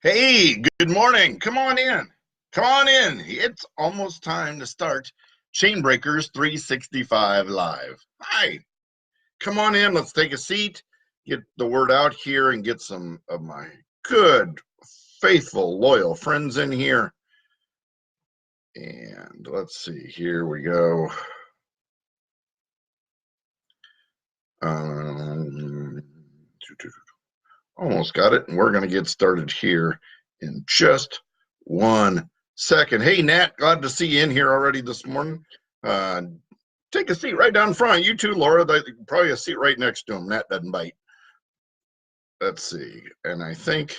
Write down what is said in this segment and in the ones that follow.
Hey, good morning. Come on in. Come on in. It's almost time to start Chainbreakers 365 Live. Hi. Come on in. Let's take a seat, get the word out here, and get some of my good, faithful, loyal friends in here. And let's see. Here we go. Almost got it. And we're going to get started here in just 1 second. Hey, Nat, glad to see you in here already this morning. Take a seat right down front. You too, Laura. Probably a seat right next to him. Nat doesn't bite. Let's see. And I think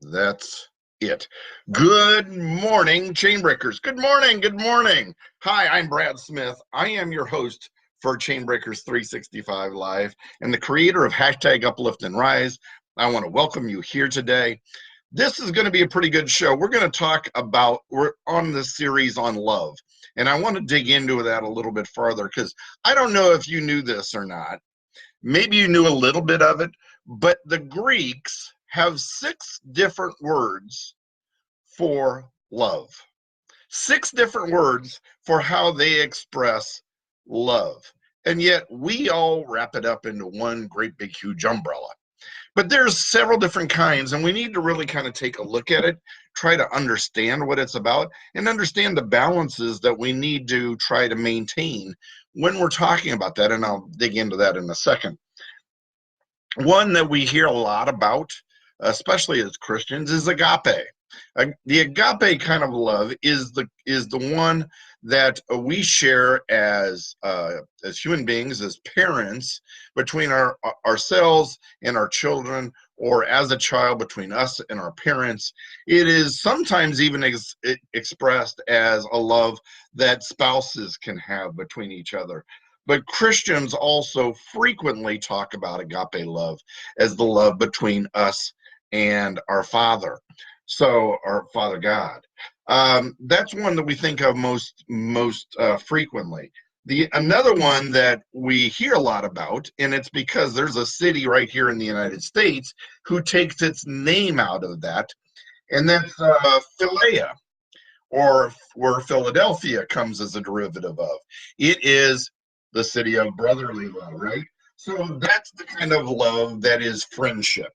that's it. Good morning, Chainbreakers. Good morning. Good morning. Hi, I'm Brad Smith. I am your host for Chainbreakers 365 Live and the creator of hashtag Uplift and Rise. I want to welcome you here today. This is going to be a pretty good show. We're going to talk about, we're on this series on love. And I want to dig into that a little bit further because I don't know if you knew this or not. Maybe you knew a little bit of it, but the Greeks have 6 different words for love. 6 different words for how they express love. And yet we all wrap it up into one great big huge umbrella. But there's several different kinds, and we need to really kind of take a look at it, try to understand what it's about, and understand the balances that we need to try to maintain when we're talking about that, and I'll dig into that in a second. One that we hear a lot about, especially as Christians, is agape. The agape kind of love is the one that we share as human beings, as parents, between ourselves and our children, or as a child between us and our parents. It is sometimes even expressed as a love that spouses can have between each other. But Christians also frequently talk about agape love as the love between us and our Father. So, our Father God. That's one that we think of most frequently. Another one that we hear a lot about, and it's because there's a city right here in the United States who takes its name out of that, and that's Philea, or where Philadelphia comes as a derivative of. It is the city of brotherly love, right? So that's the kind of love that is friendship.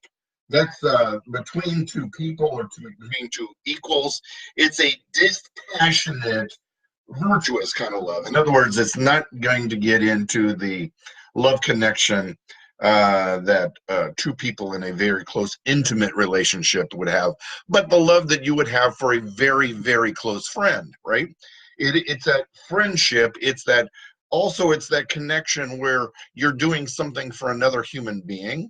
That's between 2 people or between 2 equals. It's a dispassionate, virtuous kind of love. In other words, it's not going to get into the love connection that 2 people in a very close, intimate relationship would have, but the love that you would have for a very, very close friend, right? It's that friendship. It's that connection where you're doing something for another human being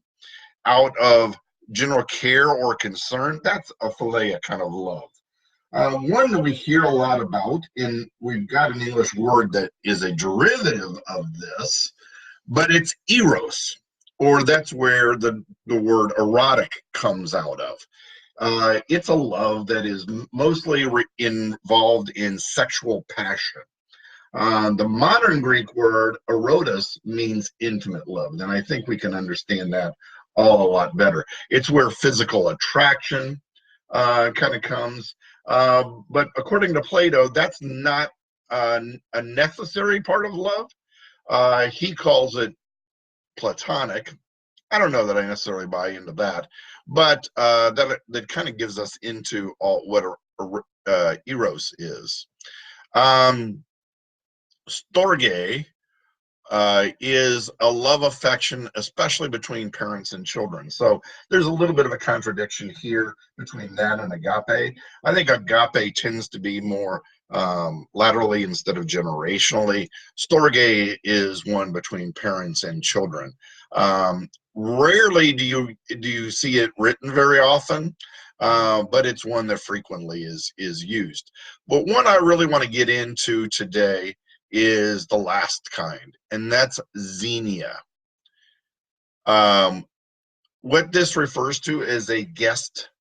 out of general care or concern. That's a philia kind of love. One that we hear a lot about, and we've got an English word that is a derivative of this, but it's eros, or that's where the word erotic comes out of. It's a love that is mostly involved in sexual passion. The modern Greek word erotus means intimate love, and I think we can understand that all a lot better. It's where physical attraction kind of comes. But according to Plato, that's not a necessary part of love. He calls it platonic. I don't know that I necessarily buy into that, but that kind of gives us into what eros is. Storge is a love affection, especially between parents and children. So there's a little bit of a contradiction here between that and agape. I think agape tends to be more laterally instead of generationally. Storge is one between parents and children. Rarely do you see it written very often, but it's one that frequently is used. But one I really want to get into today is the last kind, and that's xenia. What this refers to is a guest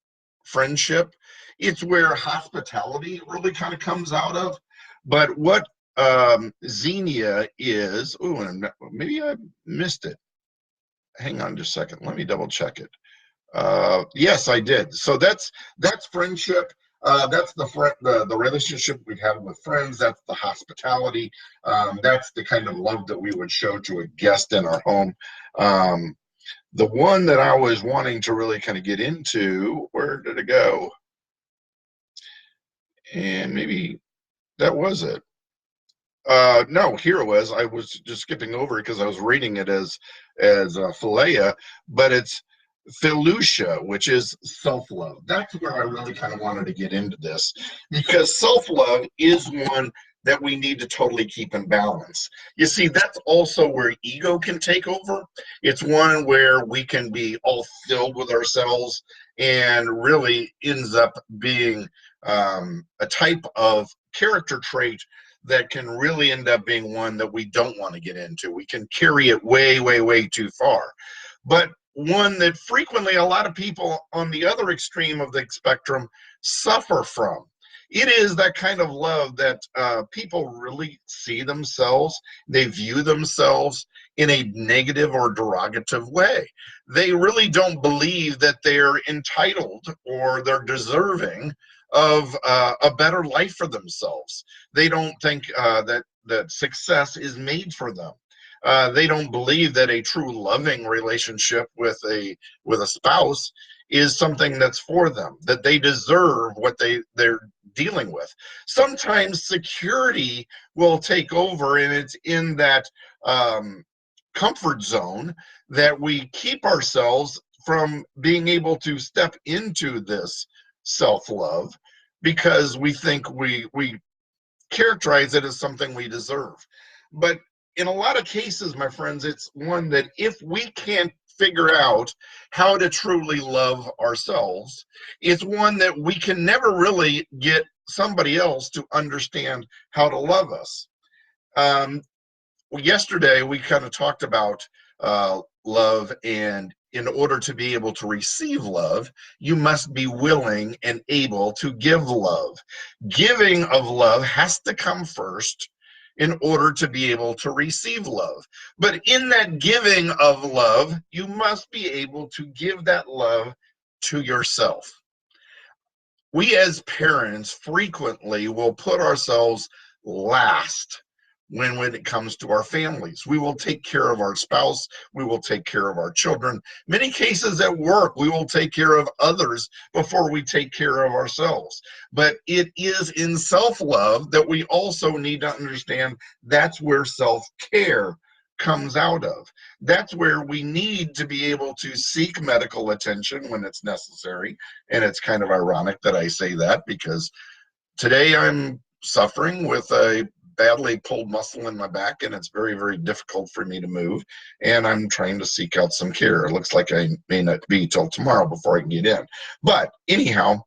friendship. It's where hospitality really kind of comes out of. But what xenia is, maybe I missed it. Hang on just a second. Let me double check it. Yes, I did. So that's friendship. That's the relationship we have with friends. That's the hospitality. That's the kind of love that we would show to a guest in our home. Um, the one that I was wanting to really kind of get into, where did it go? And maybe that was it. No, here it was. I was just skipping over it because I was reading it as Philea, but it's Philutia, which is self-love. That's where I really kind of wanted to get into this because self-love is one that we need to totally keep in balance. You see, that's also where ego can take over. It's one where we can be all filled with ourselves and really ends up being a type of character trait that can really end up being one that we don't want to get into. We can carry it way, way, way too far. But one that frequently a lot of people on the other extreme of the spectrum suffer from. It is that kind of love that people really see themselves, they view themselves in a negative or derogative way. They really don't believe that they're entitled or they're deserving of a better life for themselves. They don't think that success is made for them. They don't believe that a true loving relationship with a spouse is something that's for them, that they deserve what they're dealing with. Sometimes security will take over, and it's in that comfort zone that we keep ourselves from being able to step into this self-love because we think we characterize it as something we deserve. But in a lot of cases, my friends, it's one that if we can't figure out how to truly love ourselves, it's one that we can never really get somebody else to understand how to love us. Um, Yesterday, we kind of talked about love, and in order to be able to receive love, you must be willing and able to give love. Giving of love has to come first in order to be able to receive love. But in that giving of love, you must be able to give that love to yourself. We as parents frequently will put ourselves last when it comes to our families. We will take care of our spouse, we will take care of our children. Many cases at work, we will take care of others before we take care of ourselves. But it is in self-love that we also need to understand that's where self-care comes out of. That's where we need to be able to seek medical attention when it's necessary. And it's kind of ironic that I say that because today I'm suffering with a badly pulled muscle in my back, and it's very, very difficult for me to move. And I'm trying to seek out some care. It looks like I may not be till tomorrow before I can get in. But anyhow,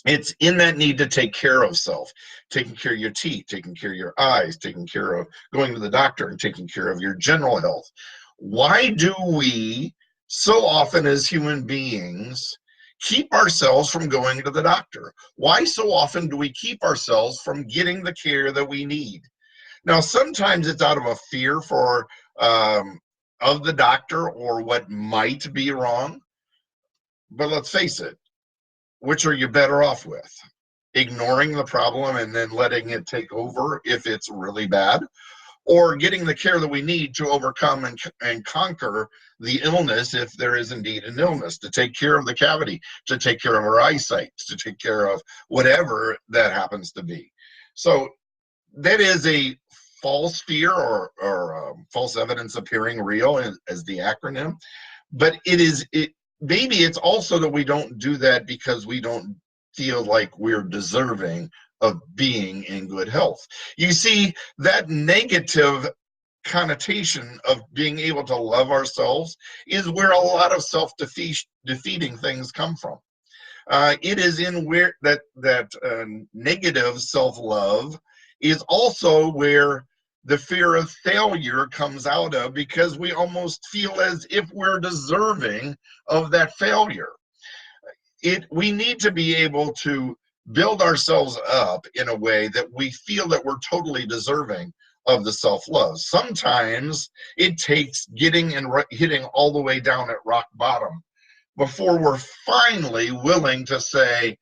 it's in that need to take care of self, taking care of your teeth, taking care of your eyes, taking care of going to the doctor, and taking care of your general health. Why do we so often as human beings keep ourselves from going to the doctor? Why so often do we keep ourselves from getting the care that we need? Now, sometimes it's out of a fear for of the doctor or what might be wrong. But let's face it, which are you better off with? Ignoring the problem and then letting it take over if it's really bad, or getting the care that we need to overcome and conquer the illness if there is indeed an illness, to take care of the cavity, to take care of our eyesight, to take care of whatever that happens to be. So that is a false fear or false evidence appearing real as the acronym. But maybe it's also that we don't do that because we don't feel like we're deserving of being in good health. You see, that negative connotation of being able to love ourselves is where a lot of self-defeating things come from. It is in where that negative self-love is also where the fear of failure comes out of, because we almost feel as if we're deserving of that failure. We need to be able to build ourselves up in a way that we feel that we're totally deserving of the self-love. Sometimes it takes getting and hitting all the way down at rock bottom before we're finally willing to say,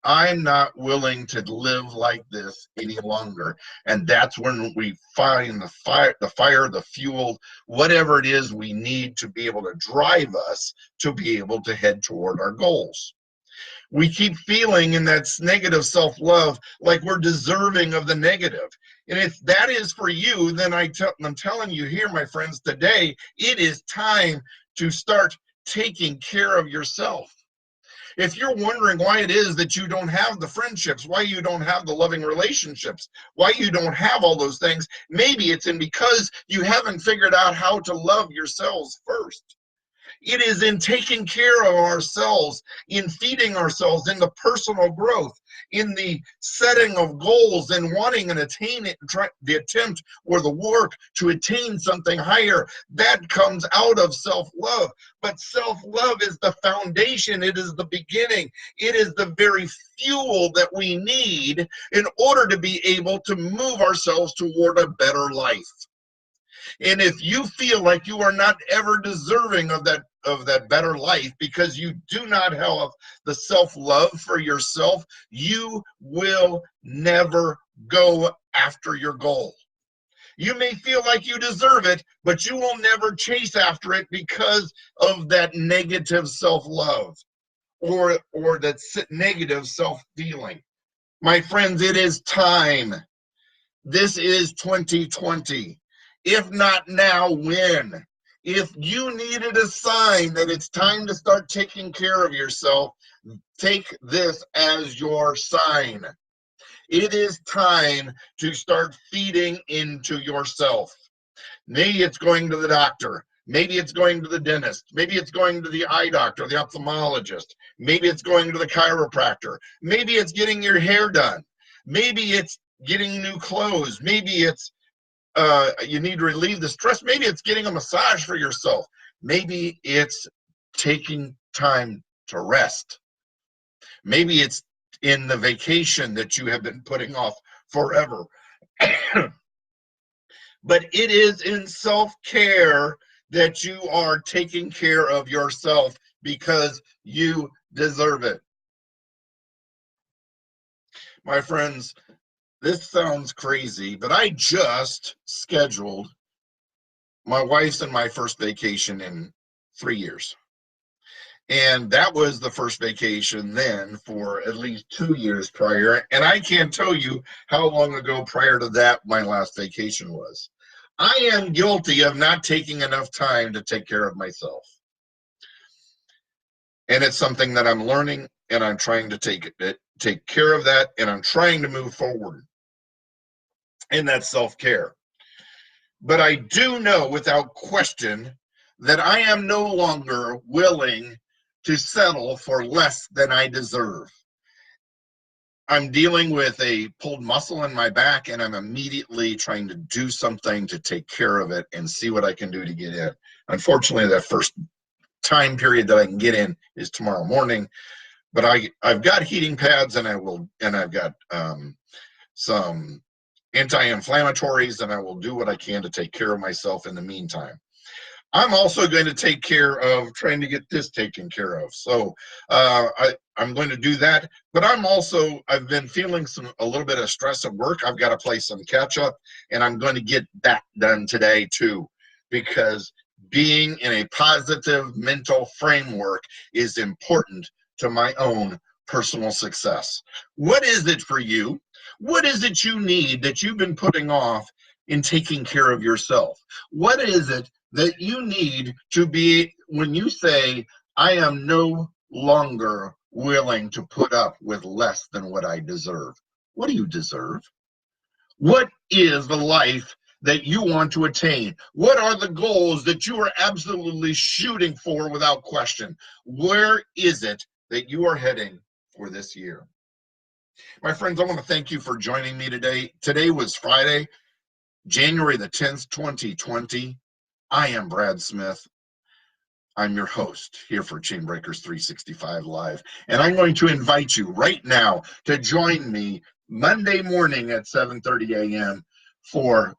I'm not willing to live like this any longer. And that's when we find the fire, the fuel, whatever it is we need to be able to drive us to be able to head toward our goals. We keep feeling in that negative self-love like we're deserving of the negative. And if that is for you, then I'm telling you here, my friends, today, it is time to start taking care of yourself. If you're wondering why it is that you don't have the friendships, why you don't have the loving relationships, why you don't have all those things, maybe it's because you haven't figured out how to love yourselves first. It is in taking care of ourselves, in feeding ourselves, in the personal growth, in the setting of goals and wanting and attaining the attempt or the work to attain something higher. That comes out of self-love. But self-love is the foundation. It is the beginning. It is the very fuel that we need in order to be able to move ourselves toward a better life. And if you feel like you are not ever deserving of that better life because you do not have the self-love for yourself, you will never go after your goal. You may feel like you deserve it, but you will never chase after it because of that negative self-love or that negative self-feeling. My friends, it is time. This is 2020. If not now, when? If you needed a sign that it's time to start taking care of yourself, take this as your sign. It is time to start feeding into yourself. Maybe it's going to the doctor. Maybe it's going to the dentist. Maybe it's going to the eye doctor, the ophthalmologist. Maybe it's going to the chiropractor. Maybe it's getting your hair done. Maybe it's getting new clothes. Maybe it's you need to relieve the stress. Maybe it's getting a massage for yourself. Maybe it's taking time to rest. Maybe it's in the vacation that you have been putting off forever. But it is in self-care that you are taking care of yourself because you deserve it. My friends, this sounds crazy, but I just scheduled my wife's and my first vacation in 3 years. And that was the first vacation then for at least 2 years prior. And I can't tell you how long ago prior to that my last vacation was. I am guilty of not taking enough time to take care of myself. And it's something that I'm learning, and I'm trying to take care of that, and I'm trying to move forward in that self-care. But I do know without question that I am no longer willing to settle for less than I deserve. I'm dealing with a pulled muscle in my back, and I'm immediately trying to do something to take care of it and see what I can do to get in. Unfortunately, that first time period that I can get in is tomorrow morning, but I've got heating pads, and I've got some anti-inflammatories, and I will do what I can to take care of myself in the meantime. I'm also going to take care of trying to get this taken care of. So I'm going to do that. But I've been feeling a little bit of stress at work. I've got to play some catch up, and I'm going to get that done today too, because being in a positive mental framework is important to my own personal success. What is it for you? What is it you need that you've been putting off in taking care of yourself? What is it that you need to be when you say, I am no longer willing to put up with less than what I deserve? What do you deserve? What is the life that you want to attain? What are the goals that you are absolutely shooting for without question? Where is it that you are heading for this year? My friends, I want to thank you for joining me today. Today was Friday, January the 10th, 2020. I am Brad Smith. I'm your host here for Chainbreakers 365 Live. And I'm going to invite you right now to join me Monday morning at 7:30 a.m. for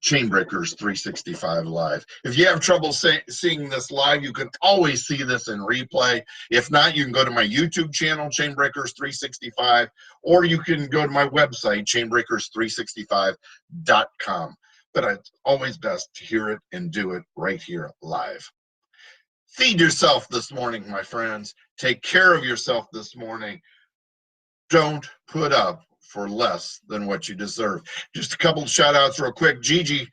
Chainbreakers 365 Live. If you have trouble seeing this live, you can always see this in replay. If not, you can go to my YouTube channel, Chainbreakers 365, or you can go to my website, chainbreakers365.com. But it's always best to hear it and do it right here live. Feed yourself this morning, my friends. Take care of yourself this morning. Don't put up for less than what you deserve. Just a couple of shout outs real quick. Gigi,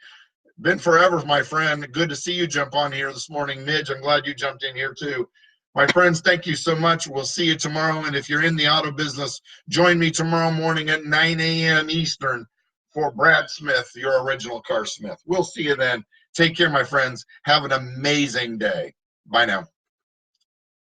been forever, my friend. Good to see you jump on here this morning. Midge, I'm glad you jumped in here too. My friends, thank you so much. We'll see you tomorrow. And if you're in the auto business, join me tomorrow morning at 9 a.m. Eastern for Brad Smith, your original car smith. We'll see you then. Take care, my friends. Have an amazing day. Bye now.